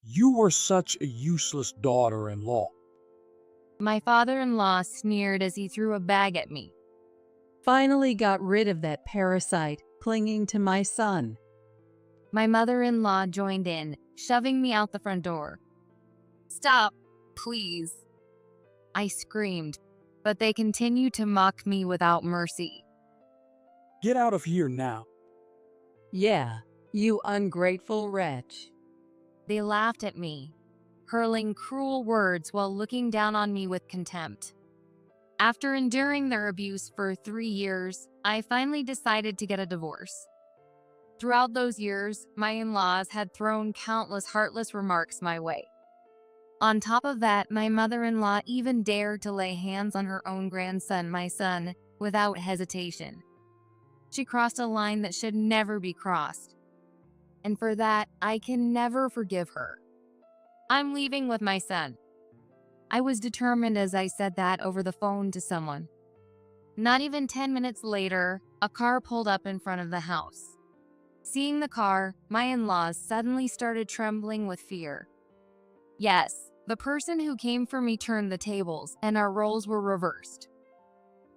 You were such a useless daughter-in-law. My father-in-law sneered as he threw a bag at me. Finally got rid of that parasite clinging to my son. My mother-in-law joined in, shoving me out the front door. "Stop, please," I screamed, but they continued to mock me without mercy. Get out of here now. Yeah, you ungrateful wretch. They laughed at me, hurling cruel words while looking down on me with contempt. After enduring their abuse for 3 years, I finally decided to get a divorce. Throughout those years, my in-laws had thrown countless heartless remarks my way. On top of that, my mother-in-law even dared to lay hands on her own grandson, my son, without hesitation. She crossed a line that should never be crossed. And for that, I can never forgive her. I'm leaving with my son. I was determined as I said that over the phone to someone. Not even 10 minutes later, a car pulled up in front of the house. Seeing the car, my in-laws suddenly started trembling with fear. Yes, the person who came for me turned the tables, and our roles were reversed.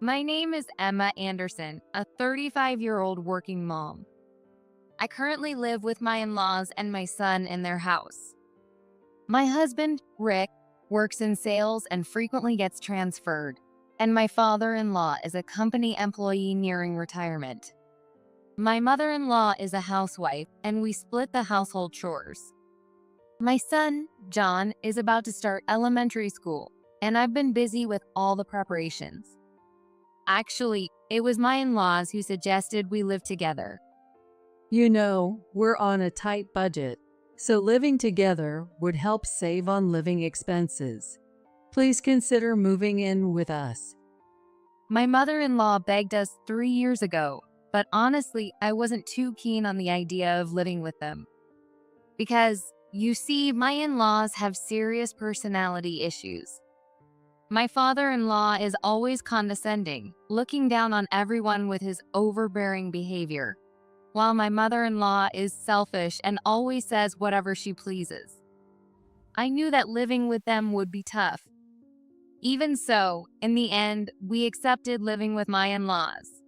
My name is Emma Anderson, a 35-year-old working mom. I currently live with my in-laws and my son in their house. My husband, Rick, works in sales and frequently gets transferred, and my father-in-law is a company employee nearing retirement. My mother-in-law is a housewife, and we split the household chores. My son, John, is about to start elementary school, and I've been busy with all the preparations. Actually, it was my in-laws who suggested we live together. You know, we're on a tight budget, so living together would help save on living expenses. Please consider moving in with us. My mother-in-law begged us 3 years ago, but honestly, I wasn't too keen on the idea of living with them. Because, you see, my in-laws have serious personality issues. My father-in-law is always condescending, looking down on everyone with his overbearing behavior, while my mother-in-law is selfish and always says whatever she pleases. I knew that living with them would be tough. Even so, in the end, we accepted living with my in-laws.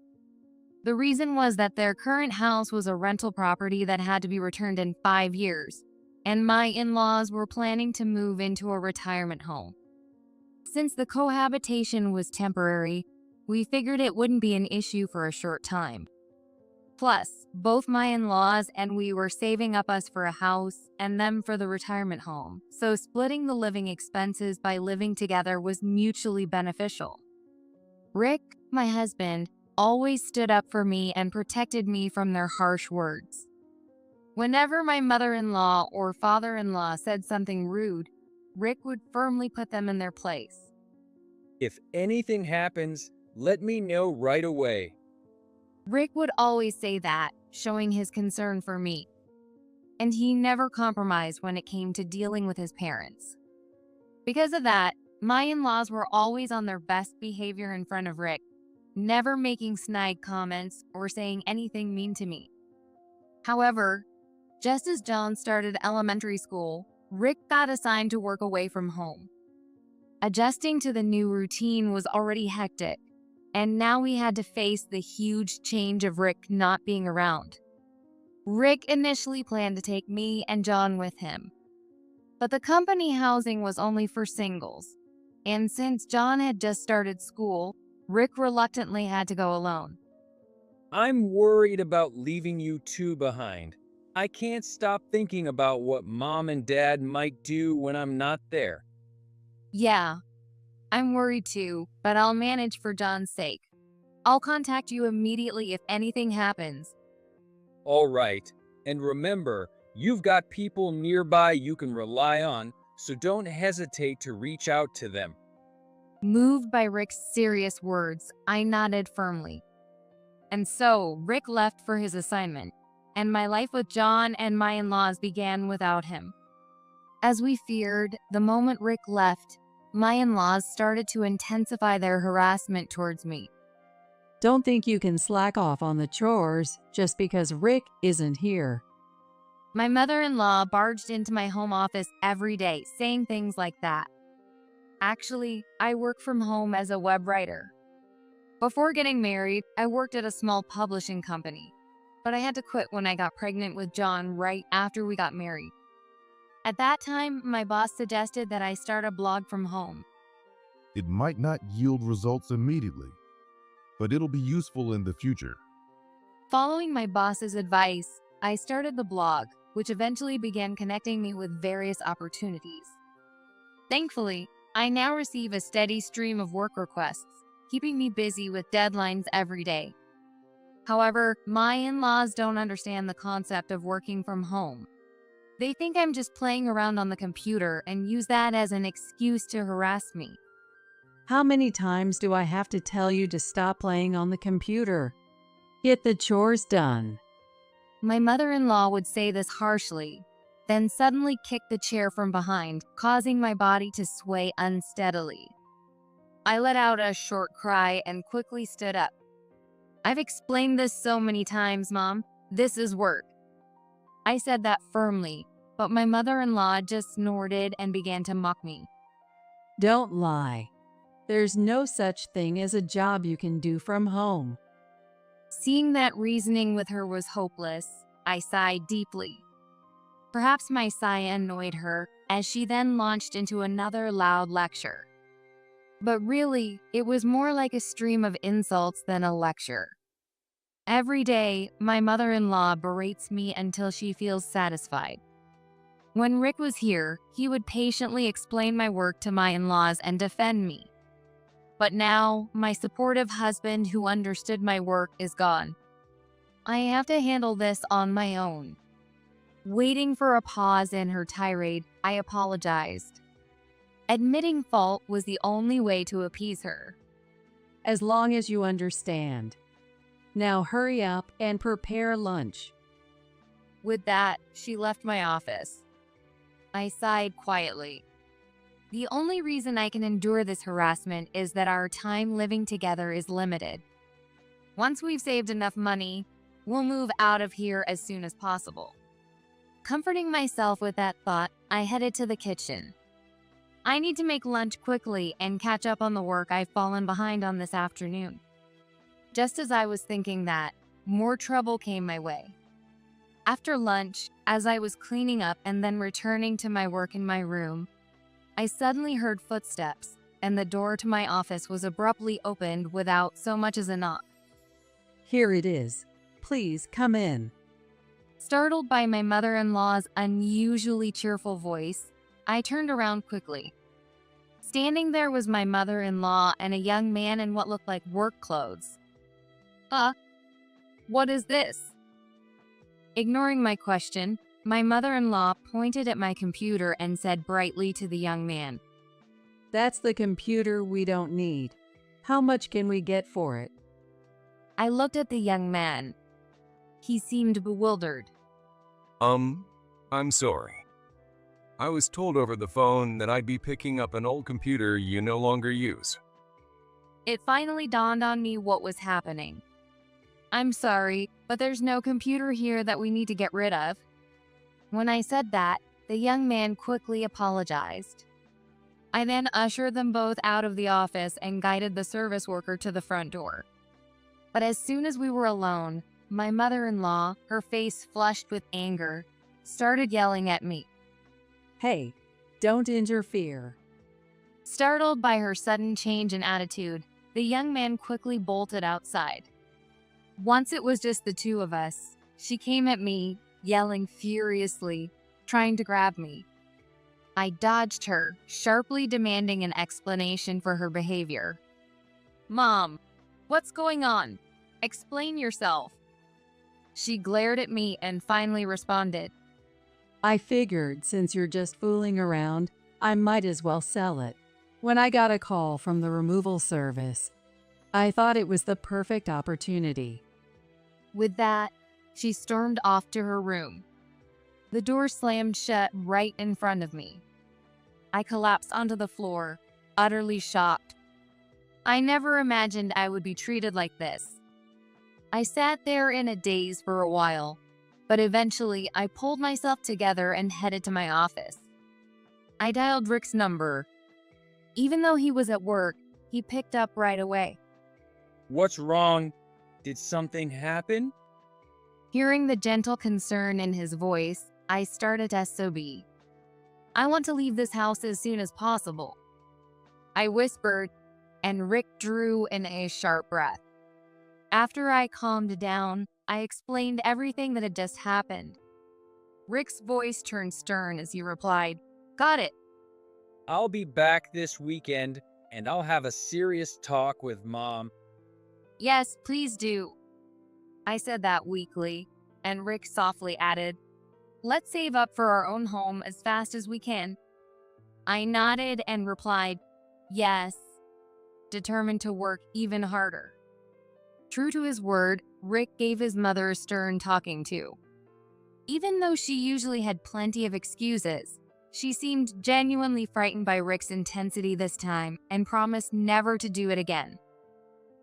The reason was that their current house was a rental property that had to be returned in 5 years, and my in-laws were planning to move into a retirement home. Since the cohabitation was temporary, we figured it wouldn't be an issue for a short time. Plus, both my in-laws and we were saving up us for a house and them for the retirement home, so splitting the living expenses by living together was mutually beneficial. Rick, my husband, always stood up for me and protected me from their harsh words. Whenever my mother-in-law or father-in-law said something rude, Rick would firmly put them in their place. If anything happens, let me know right away. Rick would always say that, showing his concern for me. And he never compromised when it came to dealing with his parents. Because of that, my in-laws were always on their best behavior in front of Rick, never making snide comments or saying anything mean to me. However, just as John started elementary school, Rick got assigned to work away from home. Adjusting to the new routine was already hectic, and now we had to face the huge change of Rick not being around. Rick initially planned to take me and John with him, but the company housing was only for singles, and since John had just started school, Rick reluctantly had to go alone. I'm worried about leaving you two behind. I can't stop thinking about what Mom and Dad might do when I'm not there. Yeah, I'm worried too, but I'll manage for John's sake. I'll contact you immediately if anything happens. All right, and remember, you've got people nearby you can rely on, so don't hesitate to reach out to them. Moved by Rick's serious words, I nodded firmly. And so, Rick left for his assignment, and my life with John and my in-laws began without him. As we feared, the moment Rick left, my in-laws started to intensify their harassment towards me. Don't think you can slack off on the chores just because Rick isn't here. My mother-in-law barged into my home office every day, saying things like that. Actually, I work from home as a web writer. Before getting married, I worked at a small publishing company, but I had to quit when I got pregnant with John right after we got married. At that time, my boss suggested that I start a blog from home. It might not yield results immediately, but it'll be useful in the future. Following my boss's advice, I started the blog, which eventually began connecting me with various opportunities. Thankfully, I now receive a steady stream of work requests, keeping me busy with deadlines every day. However, my in-laws don't understand the concept of working from home. They think I'm just playing around on the computer and use that as an excuse to harass me. How many times do I have to tell you to stop playing on the computer? Get the chores done. My mother-in-law would say this harshly, then suddenly kick the chair from behind, causing my body to sway unsteadily. I let out a short cry and quickly stood up. I've explained this so many times, Mom. This is work. I said that firmly, but my mother-in-law just snorted and began to mock me. Don't lie. There's no such thing as a job you can do from home. Seeing that reasoning with her was hopeless, I sighed deeply. Perhaps my sigh annoyed her, as she then launched into another loud lecture. But really, it was more like a stream of insults than a lecture. Every day, my mother-in-law berates me until she feels satisfied. When Rick was here, he would patiently explain my work to my in-laws and defend me. But now, my supportive husband who understood my work is gone. I have to handle this on my own. Waiting for a pause in her tirade, I apologized. Admitting fault was the only way to appease her. As long as you understand. Now hurry up and prepare lunch. With that, she left my office. I sighed quietly. The only reason I can endure this harassment is that our time living together is limited. Once we've saved enough money, we'll move out of here as soon as possible. Comforting myself with that thought, I headed to the kitchen. I need to make lunch quickly and catch up on the work I've fallen behind on this afternoon. Just as I was thinking that, more trouble came my way. After lunch, as I was cleaning up and then returning to my work in my room, I suddenly heard footsteps, and the door to my office was abruptly opened without so much as a knock. Here it is. Please come in. Startled by my mother-in-law's unusually cheerful voice, I turned around quickly. Standing there was my mother-in-law and a young man in what looked like work clothes. What is this? Ignoring my question, my mother-in-law pointed at my computer and said brightly to the young man, That's the computer we don't need. How much can we get for it? I looked at the young man. He seemed bewildered. I'm sorry. I was told over the phone that I'd be picking up an old computer you no longer use. It finally dawned on me what was happening. I'm sorry, but there's no computer here that we need to get rid of. When I said that, the young man quickly apologized. I then ushered them both out of the office and guided the service worker to the front door. But as soon as we were alone, my mother-in-law, her face flushed with anger, started yelling at me. Hey, don't interfere. Startled by her sudden change in attitude, the young man quickly bolted outside. Once it was just the two of us, she came at me, yelling furiously, trying to grab me. I dodged her, sharply demanding an explanation for her behavior. Mom, what's going on? Explain yourself. She glared at me and finally responded. I figured since you're just fooling around, I might as well sell it. When I got a call from the removal service, I thought it was the perfect opportunity. With that, she stormed off to her room. The door slammed shut right in front of me. I collapsed onto the floor, utterly shocked. I never imagined I would be treated like this. I sat there in a daze for a while, but eventually I pulled myself together and headed to my office. I dialed Rick's number. Even though he was at work, he picked up right away. What's wrong? Did something happen? Hearing the gentle concern in his voice, I started to SOB. I want to leave this house as soon as possible, I whispered, and Rick drew in a sharp breath. After I calmed down, I explained everything that had just happened. Rick's voice turned stern as he replied, "Got it." I'll be back this weekend, and I'll have a serious talk with Mom. "Yes, please do." I said that weakly, and Rick softly added, "Let's save up for our own home as fast as we can." I nodded and replied, "Yes," determined to work even harder. True to his word, Rick gave his mother a stern talking to. Even though she usually had plenty of excuses, she seemed genuinely frightened by Rick's intensity this time and promised never to do it again.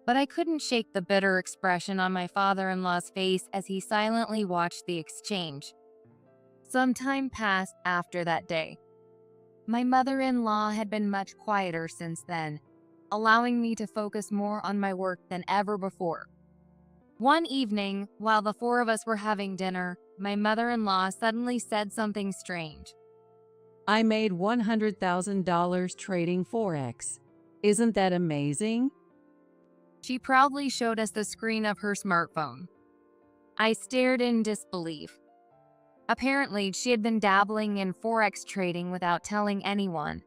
But I couldn't shake the bitter expression on my father-in-law's face as he silently watched the exchange. Some time passed after that day. My mother-in-law had been much quieter since then, allowing me to focus more on my work than ever before. One evening, while the four of us were having dinner, my mother-in-law suddenly said something strange. I made $100,000 trading Forex. Isn't that amazing? She proudly showed us the screen of her smartphone. I stared in disbelief. Apparently, she had been dabbling in Forex trading without telling anyone.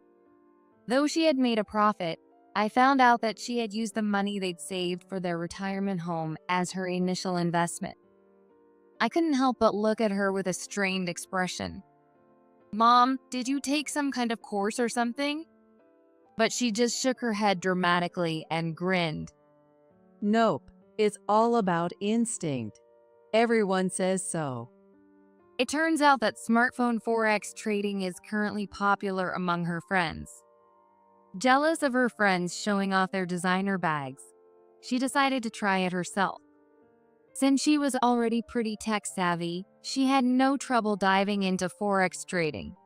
Though she had made a profit, I found out that she had used the money they'd saved for their retirement home as her initial investment. I couldn't help but look at her with a strained expression. "Mom, did you take some kind of course or something?" But she just shook her head dramatically and grinned. Nope, it's all about instinct. Everyone says so. It turns out that smartphone Forex trading is currently popular among her friends. Jealous of her friends showing off their designer bags, she decided to try it herself. Since she was already pretty tech-savvy, she had no trouble diving into Forex trading.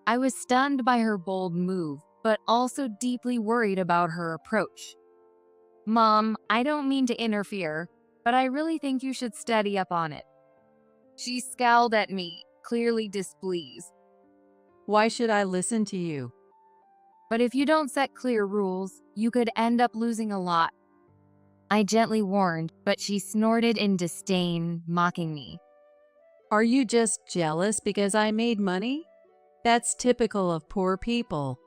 I was stunned by her bold move, but also deeply worried about her approach. "Mom, I don't mean to interfere, but I really think you should study up on it." She scowled at me, clearly displeased. Why should I listen to you? "But if you don't set clear rules, you could end up losing a lot," I gently warned, but she snorted in disdain, mocking me. Are you just jealous because I made money? That's typical of poor people.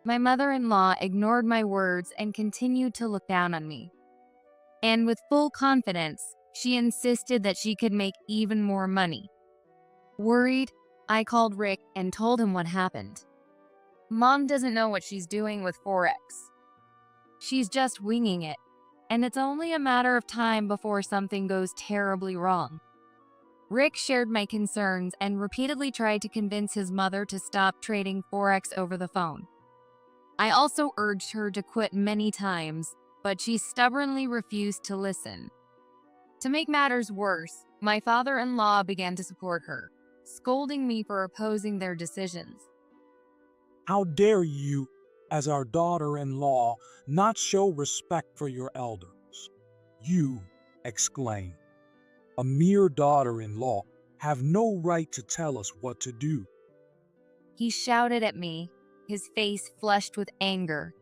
My mother-in-law ignored my words and continued to look down on me. And with full confidence, she insisted that she could make even more money. Worried, I called Rick and told him what happened. "Mom doesn't know what she's doing with Forex. She's just winging it, and it's only a matter of time before something goes terribly wrong." Rick shared my concerns and repeatedly tried to convince his mother to stop trading Forex over the phone. I also urged her to quit many times, but she stubbornly refused to listen. To make matters worse, my father-in-law began to support her, scolding me for opposing their decisions. How dare you, as our daughter-in-law, not show respect for your elders? You, exclaimed, a mere daughter-in-law, have no right to tell us what to do. He shouted at me, his face flushed with anger.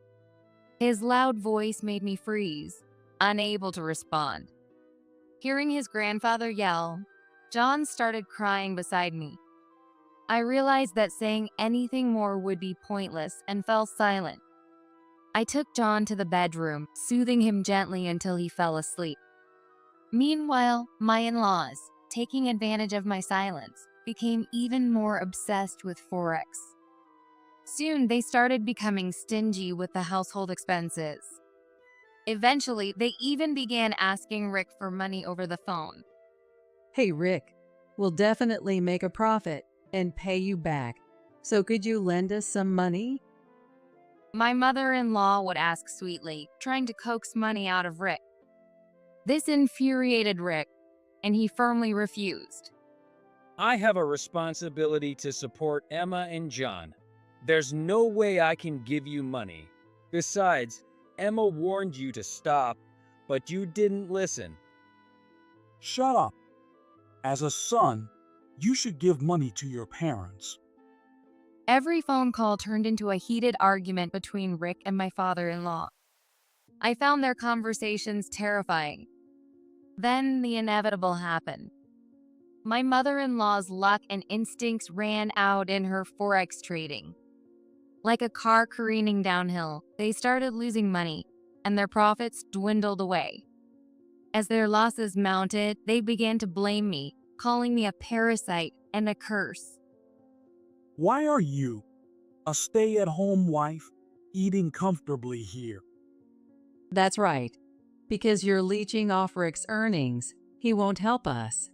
His loud voice made me freeze, unable to respond. Hearing his grandfather yell, John started crying beside me. I realized that saying anything more would be pointless and fell silent. I took John to the bedroom, soothing him gently until he fell asleep. Meanwhile, my in-laws, taking advantage of my silence, became even more obsessed with Forex. Soon, they started becoming stingy with the household expenses. Eventually, they even began asking Rick for money over the phone. Hey Rick, we'll definitely make a profit and pay you back. So could you lend us some money? My mother-in-law would ask sweetly, trying to coax money out of Rick. This infuriated Rick, and he firmly refused. I have a responsibility to support Emma and John. There's no way I can give you money. Besides, Emma warned you to stop, but you didn't listen. Shut up. As a son, you should give money to your parents. Every phone call turned into a heated argument between Rick and my father-in-law. I found their conversations terrifying. Then the inevitable happened. My mother-in-law's luck and instincts ran out in her forex trading. Like a car careening downhill, they started losing money, and their profits dwindled away. As their losses mounted, they began to blame me, calling me a parasite and a curse. Why are you, a stay-at-home wife, eating comfortably here? That's right. Because you're leeching off Rick's earnings, he won't help us.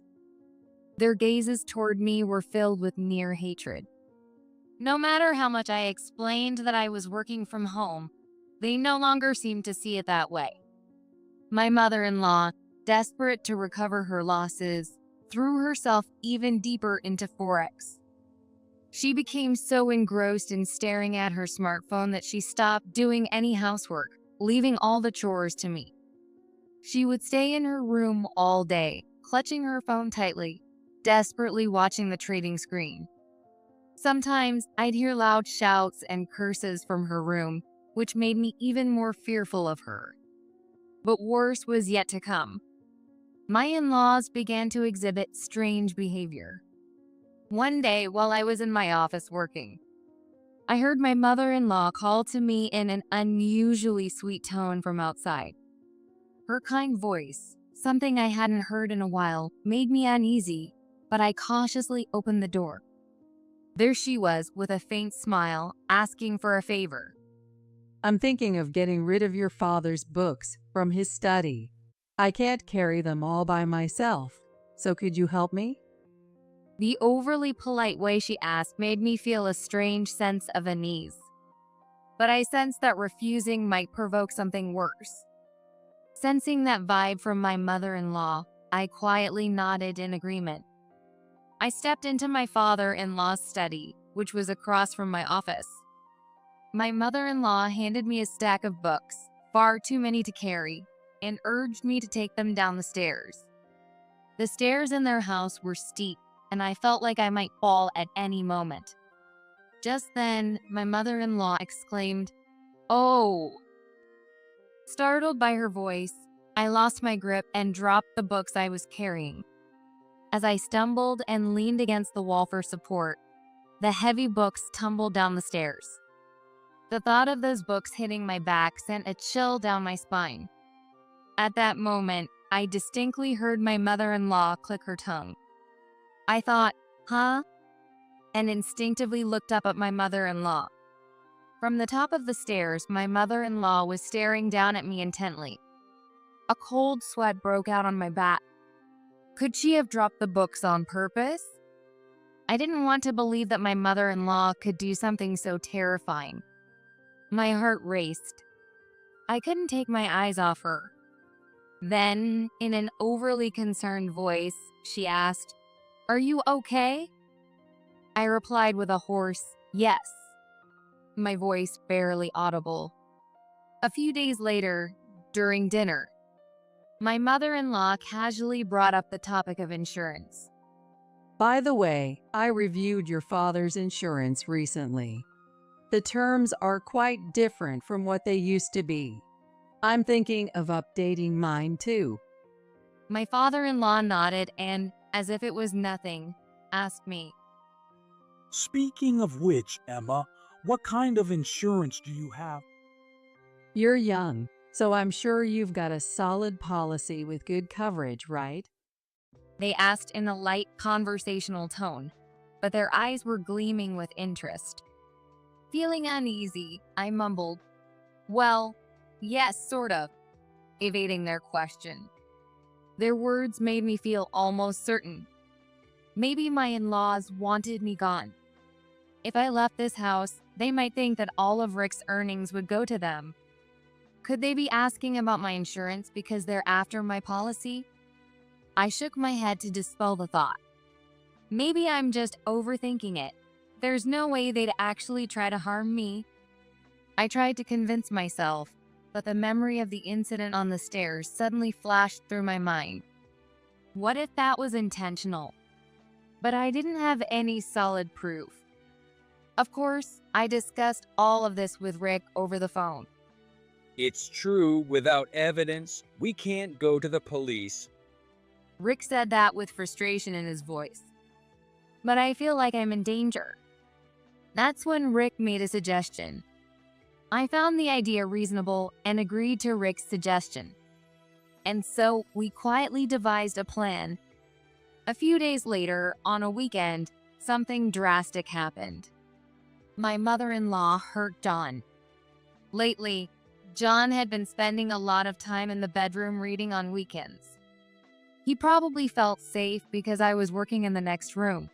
Their gazes toward me were filled with near hatred. No matter how much I explained that I was working from home, they no longer seemed to see it that way. My mother-in-law, desperate to recover her losses, threw herself even deeper into forex. She became so engrossed in staring at her smartphone that she stopped doing any housework, leaving all the chores to me. She would stay in her room all day, clutching her phone tightly, desperately watching the trading screen. Sometimes I'd hear loud shouts and curses from her room, which made me even more fearful of her. But worse was yet to come. My in-laws began to exhibit strange behavior. One day, while I was in my office working, I heard my mother-in-law call to me in an unusually sweet tone from outside. Her kind voice, something I hadn't heard in a while, made me uneasy, but I cautiously opened the door. There she was, with a faint smile, asking for a favor. I'm thinking of getting rid of your father's books from his study. I can't carry them all by myself, so could you help me? The overly polite way she asked made me feel a strange sense of unease. But I sensed that refusing might provoke something worse. Sensing that vibe from my mother-in-law, I quietly nodded in agreement. I stepped into my father-in-law's study, which was across from my office. My mother-in-law handed me a stack of books, far too many to carry, and urged me to take them down the stairs. The stairs in their house were steep, and I felt like I might fall at any moment. Just then, my mother-in-law exclaimed, "Oh!" Startled by her voice, I lost my grip and dropped the books I was carrying. As I stumbled and leaned against the wall for support, the heavy books tumbled down the stairs. The thought of those books hitting my back sent a chill down my spine. At that moment, I distinctly heard my mother-in-law click her tongue. I thought, "Huh?" and instinctively looked up at my mother-in-law. From the top of the stairs, my mother-in-law was staring down at me intently. A cold sweat broke out on my back. Could she have dropped the books on purpose? I didn't want to believe that my mother-in-law could do something so terrifying. My heart raced. I couldn't take my eyes off her. Then, in an overly concerned voice, she asked, "Are you okay?" I replied with a hoarse, "Yes," my voice barely audible. A few days later, during dinner, my mother-in-law casually brought up the topic of insurance. By the way, I reviewed your father's insurance recently. The terms are quite different from what they used to be. I'm thinking of updating mine too. My father-in-law nodded and, as if it was nothing, asked me, Speaking of which, Emma, what kind of insurance do you have? You're young, so I'm sure you've got a solid policy with good coverage, right? They asked in a light conversational tone, but their eyes were gleaming with interest. Feeling uneasy, I mumbled, "Well, yes, sort of," evading their question. Their words made me feel almost certain. Maybe my in-laws wanted me gone. If I left this house, they might think that all of Rick's earnings would go to them. Could they be asking about my insurance because they're after my policy? I shook my head to dispel the thought. Maybe I'm just overthinking it. There's no way they'd actually try to harm me. I tried to convince myself, but the memory of the incident on the stairs suddenly flashed through my mind. What if that was intentional? But I didn't have any solid proof. Of course, I discussed all of this with Rick over the phone. It's true, without evidence, we can't go to the police. Rick said that with frustration in his voice. But I feel like I'm in danger. That's when Rick made a suggestion. I found the idea reasonable and agreed to Rick's suggestion. And so we quietly devised a plan. A few days later, on a weekend, something drastic happened. My mother-in-law hurt John. Lately, John had been spending a lot of time in the bedroom reading on weekends. He probably felt safe because I was working in the next room.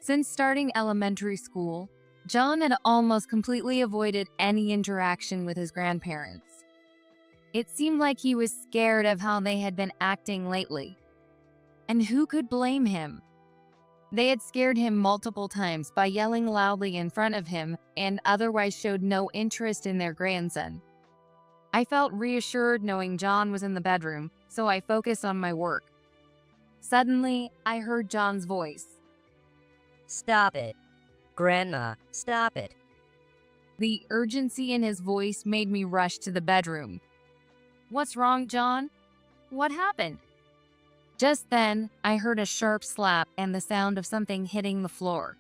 Since starting elementary school, John had almost completely avoided any interaction with his grandparents. It seemed like he was scared of how they had been acting lately. And who could blame him? They had scared him multiple times by yelling loudly in front of him and otherwise showed no interest in their grandson. I felt reassured knowing John was in the bedroom, so I focused on my work. Suddenly, I heard John's voice. Stop it. Grandma, stop it. The urgency in his voice made me rush to the bedroom. What's wrong, John? What happened? Just then, I heard a sharp slap and the sound of something hitting the floor.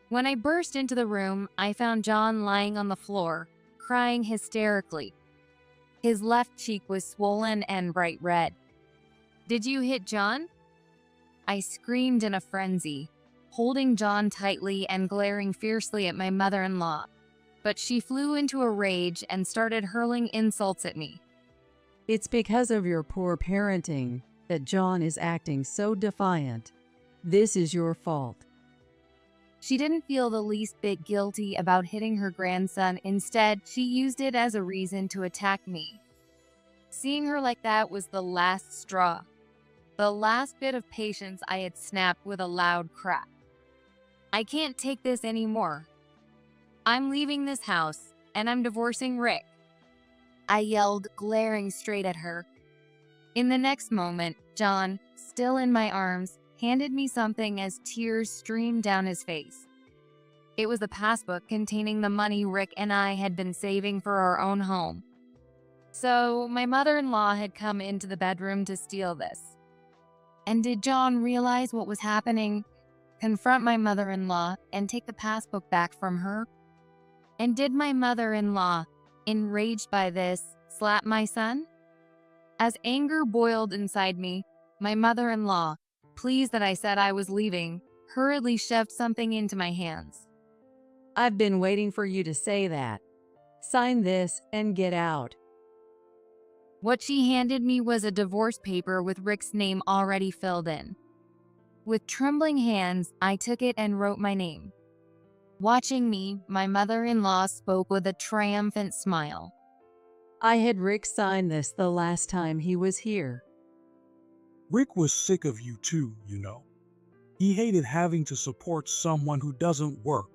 When I burst into the room, I found John lying on the floor, crying hysterically. His left cheek was swollen and bright red. Did you hit John? I screamed in a frenzy, holding John tightly and glaring fiercely at my mother-in-law. But she flew into a rage and started hurling insults at me. It's because of your poor parenting that John is acting so defiant. This is your fault. She didn't feel the least bit guilty about hitting her grandson. Instead, she used it as a reason to attack me. Seeing her like that was the last straw. The last bit of patience I had snapped with a loud crack. I can't take this anymore. I'm leaving this house, and I'm divorcing Rick. I yelled, glaring straight at her. In the next moment, John, still in my arms, handed me something as tears streamed down his face. It was a passbook containing the money Rick and I had been saving for our own home. So, my mother-in-law had come into the bedroom to steal this. And did John realize what was happening? Confront my mother-in-law and take the passbook back from her? And did my mother-in-law, enraged by this, slap my son? As anger boiled inside me, my mother-in-law, pleased that I said I was leaving, hurriedly shoved something into my hands. I've been waiting for you to say that. Sign this and get out. What she handed me was a divorce paper with Rick's name already filled in. With trembling hands, I took it and wrote my name. Watching me, my mother-in-law spoke with a triumphant smile. I had Rick sign this the last time he was here. Rick was sick of you too, you know. He hated having to support someone who doesn't work.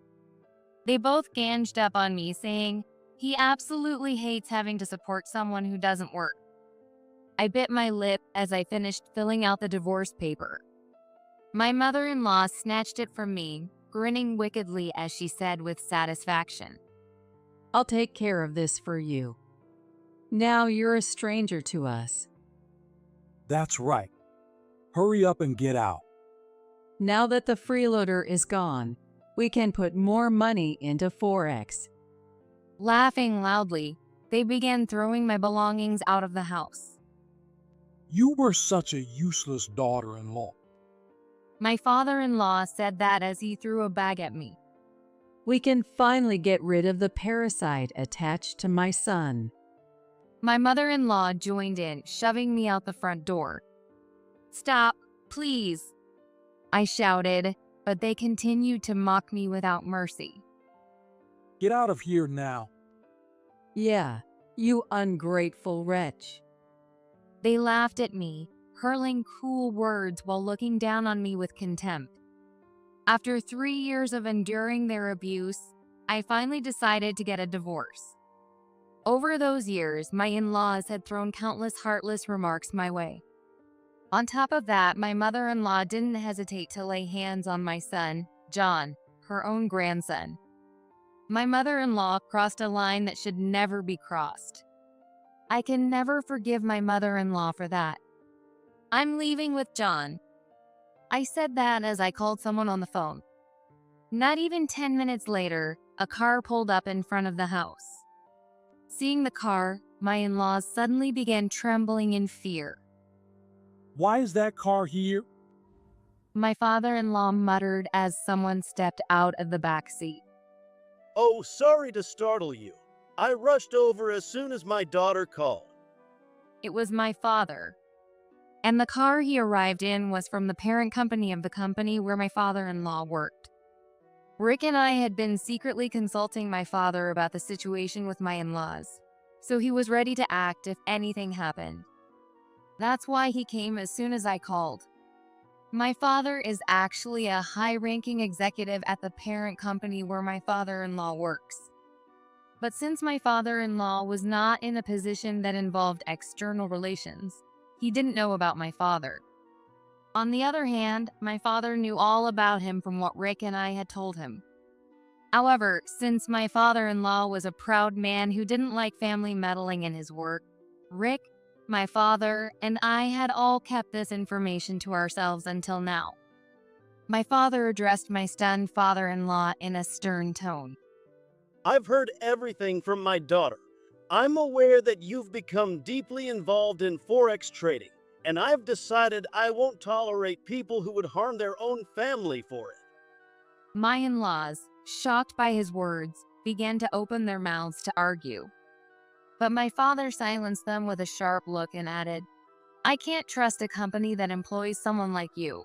They both ganged up on me, saying, he absolutely hates having to support someone who doesn't work. I bit my lip as I finished filling out the divorce paper. My mother-in-law snatched it from me, grinning wickedly as she said with satisfaction, I'll take care of this for you. Now you're a stranger to us. That's right. Hurry up and get out. Now that the freeloader is gone, we can put more money into Forex. Laughing loudly, they began throwing my belongings out of the house. You were such a useless daughter-in-law. My father-in-law said that as he threw a bag at me. We can finally get rid of the parasite attached to my son. My mother-in-law joined in, shoving me out the front door. Stop, please, I shouted, but they continued to mock me without mercy. Get out of here now. Yeah, you ungrateful wretch. They laughed at me, hurling cruel words while looking down on me with contempt. After 3 years of enduring their abuse, I finally decided to get a divorce. Over those years, my in-laws had thrown countless heartless remarks my way. On top of that, my mother-in-law didn't hesitate to lay hands on my son, John, her own grandson. My mother-in-law crossed a line that should never be crossed. I can never forgive my mother-in-law for that. I'm leaving with John. I said that as I called someone on the phone. Not even 10 minutes later, a car pulled up in front of the house. Seeing the car, my in-laws suddenly began trembling in fear. Why is that car here? My father-in-law muttered as someone stepped out of the back seat. Oh, sorry to startle you. I rushed over as soon as my daughter called. It was my father. And the car he arrived in was from the parent company of the company where my father-in-law worked. Rick and I had been secretly consulting my father about the situation with my in-laws, so he was ready to act if anything happened. That's why he came as soon as I called. My father is actually a high-ranking executive at the parent company where my father-in-law works. But since my father-in-law was not in a position that involved external relations, he didn't know about my father. On the other hand, my father knew all about him from what Rick and I had told him. However, since my father-in-law was a proud man who didn't like family meddling in his work, Rick, my father, and I had all kept this information to ourselves until now. My father addressed my stunned father-in-law in a stern tone. I've heard everything from my daughter. I'm aware that you've become deeply involved in Forex trading, and I've decided I won't tolerate people who would harm their own family for it. My in-laws, shocked by his words, began to open their mouths to argue. But my father silenced them with a sharp look and added, I can't trust a company that employs someone like you.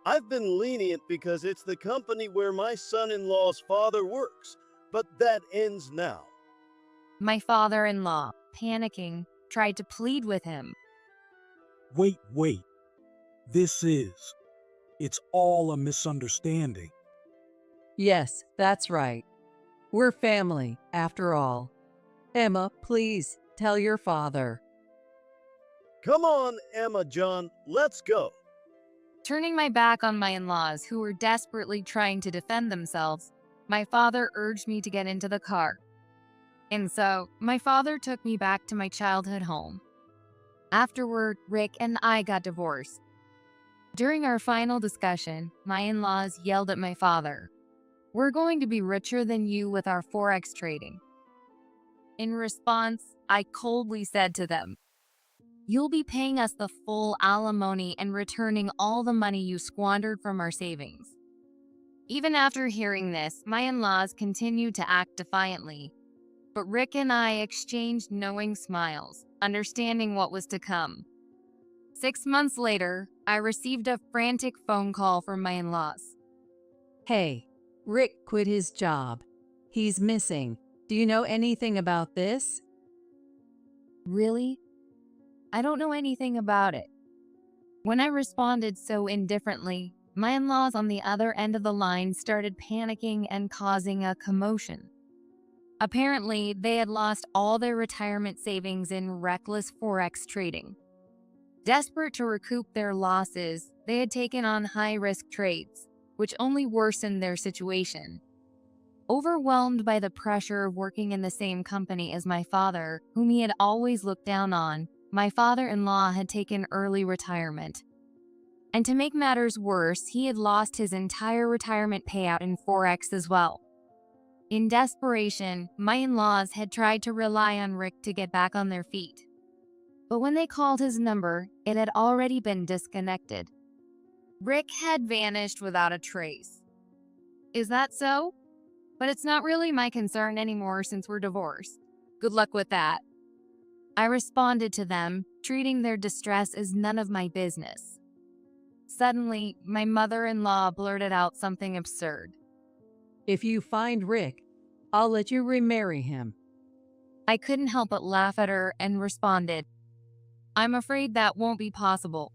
I've been lenient because it's the company where my son-in-law's father works, but that ends now. My father-in-law, panicking, tried to plead with him. Wait. It's all a misunderstanding. Yes, that's right. We're family, after all. Emma, please tell your father. Come on, Emma, John, let's go. Turning my back on my in-laws, who were desperately trying to defend themselves, my father urged me to get into the car. And so, my father took me back to my childhood home. Afterward, Rick and I got divorced. During our final discussion, my in-laws yelled at my father, We're going to be richer than you with our Forex trading. In response, I coldly said to them, You'll be paying us the full alimony and returning all the money you squandered from our savings. Even after hearing this, my in-laws continued to act defiantly. But Rick and I exchanged knowing smiles, understanding what was to come. 6 months later, I received a frantic phone call from my in-laws. Hey, Rick quit his job. He's missing. Do you know anything about this? Really? I don't know anything about it. When I responded so indifferently, my in-laws on the other end of the line started panicking and causing a commotion. Apparently, they had lost all their retirement savings in reckless Forex trading. Desperate to recoup their losses, they had taken on high-risk trades, which only worsened their situation. Overwhelmed by the pressure of working in the same company as my father, whom he had always looked down on, my father-in-law had taken early retirement. And to make matters worse, he had lost his entire retirement payout in Forex as well. In desperation, my in-laws had tried to rely on Rick to get back on their feet. But when they called his number, it had already been disconnected. Rick had vanished without a trace. Is that so? But it's not really my concern anymore since we're divorced. Good luck with that. I responded to them, treating their distress as none of my business. Suddenly, my mother-in-law blurted out something absurd. If you find Rick, I'll let you remarry him. I couldn't help but laugh at her and responded, I'm afraid that won't be possible.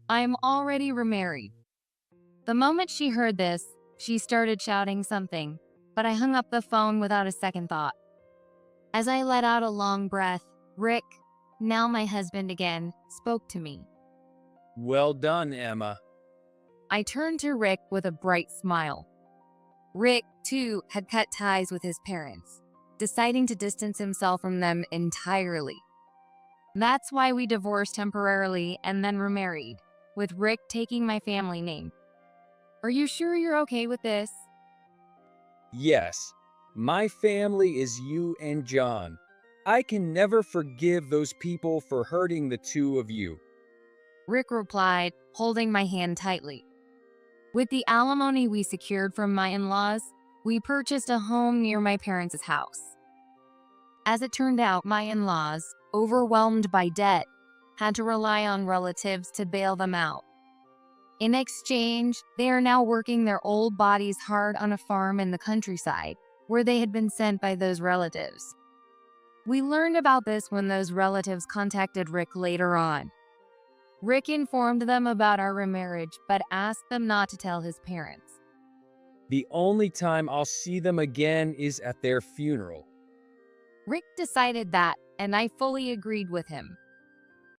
I am already remarried. The moment she heard this, she started shouting something, but I hung up the phone without a second thought. As I let out a long breath, Rick, now my husband again, spoke to me. Well done, Emma. I turned to Rick with a bright smile. Rick, too, had cut ties with his parents, deciding to distance himself from them entirely. That's why we divorced temporarily and then remarried, with Rick taking my family name. Are you sure you're okay with this? Yes, my family is you and John. I can never forgive those people for hurting the two of you. Rick replied, holding my hand tightly. With the alimony we secured from my in-laws, we purchased a home near my parents' house. As it turned out, my in-laws, overwhelmed by debt, had to rely on relatives to bail them out. In exchange, they are now working their old bodies hard on a farm in the countryside, where they had been sent by those relatives. We learned about this when those relatives contacted Rick later on. Rick informed them about our remarriage, but asked them not to tell his parents. The only time I'll see them again is at their funeral. Rick decided that, and I fully agreed with him.